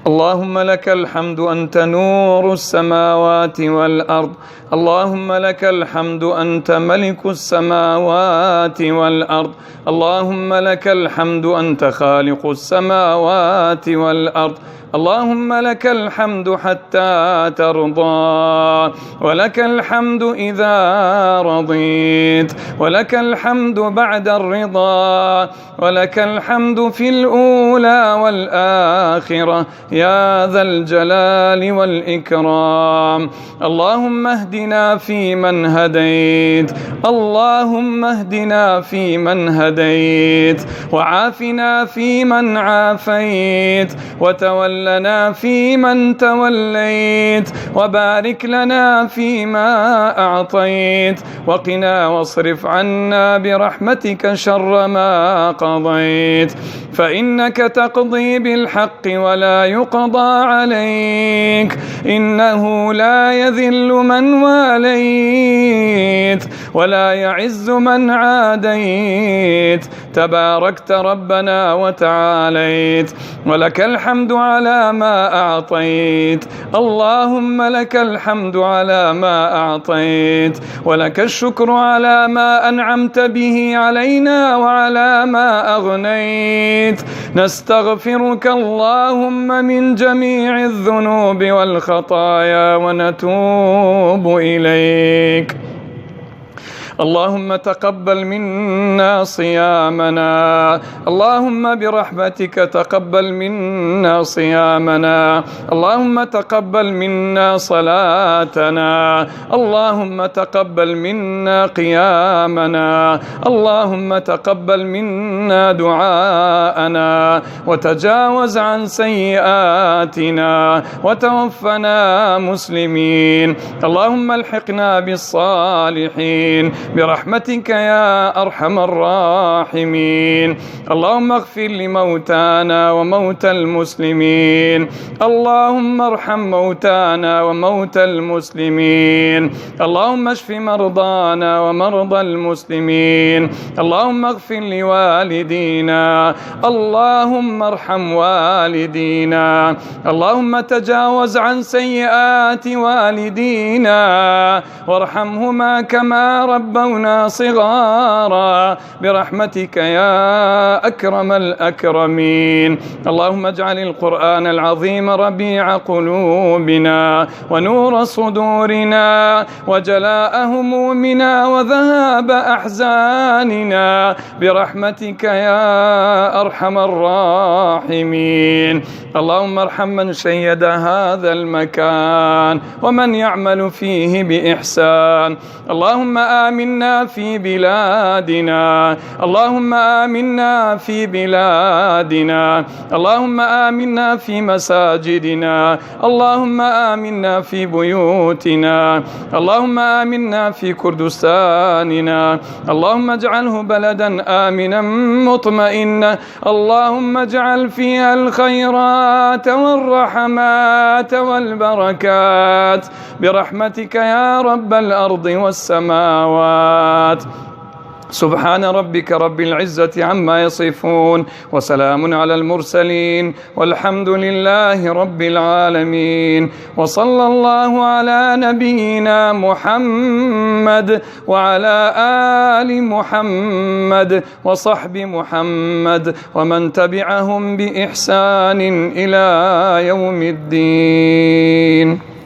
اللهم لك الحمد أنت نور السماوات والأرض. اللهم لك الحمد أنت ملك السماوات والأرض. اللهم لك الحمد أنت خالق السماوات والأرض. اللهم لك الحمد حتى ترضى، ولك الحمد إذا رضيت، ولك الحمد بعد الرضا، ولك الحمد في الأولى والآخرة يا ذا الجلال والإكرام. اللهم اهدنا فيمن هديت، اللهم اهدنا فيمن هديت، وعافنا فيمن عافيت، وتولنا فيمن توليت، وبارك لنا فيما أعطيت، وقنا واصرف عنا برحمتك شر ما قضيت، فإنك تقضي بالحق ولا يقضى عليك، إنه لا يذل من واليت ولا يعز من عاديت، تباركت ربنا وتعاليت، ولك الحمد على ما أعطيت. اللهم لك الحمد على ما أعطيت، ولك الشكر على ما أنعمت به علينا وعلى ما أغنيت. نستغفرك اللهم من جميع الذنوب والخطايا ونتوب إليك. اللهم تقبل منا صيامنا، اللهم برحمتك تقبل منا صيامنا، اللهم تقبل منا صلاتنا، اللهم تقبل منا قيامنا، اللهم تقبل منا دعاءنا، وتجاوز عن سيئاتنا، وتوفنا مسلمين. اللهم الحقنا بالصالحين برحمتك يا أرحم الراحمين. اللهم اغفر لموتانا وموتى المسلمين، اللهم ارحم موتانا وموتى المسلمين، اللهم اشف مرضانا ومرضى المسلمين، اللهم اغفر لوالدينا، اللهم ارحم والدينا، اللهم تجاوز عن سيئات والدينا وارحمهما كما ربونا صغارا برحمتك يا أكرم الأكرمين. اللهم اجعل القرآن العظيم ربيع قلوبنا ونور صدورنا وجلاء همومنا وذهاب أحزاننا برحمتك يا أرحم الراحمين. اللهم ارحم من شيد هذا المكان ومن يعمل فيه بإحسان. اللهم آمنا في بلادنا، اللهم آمنا في بلادنا، اللهم آمنا في مساجدنا، اللهم آمنا في بيوتنا، اللهم آمنا في كردستاننا، اللهم اجعله بلدا آمنا مطمئنا، اللهم اجعل فيها الخيرات والرحمات والبركات برحمتك يا رب الأرض والسماوات. سبحان ربك رب العزة عما يصفون، وسلام على المرسلين، والحمد لله رب العالمين. وصلى الله على نبينا محمد وعلى آل محمد وصحب محمد ومن تبعهم بإحسان إلى يوم الدين.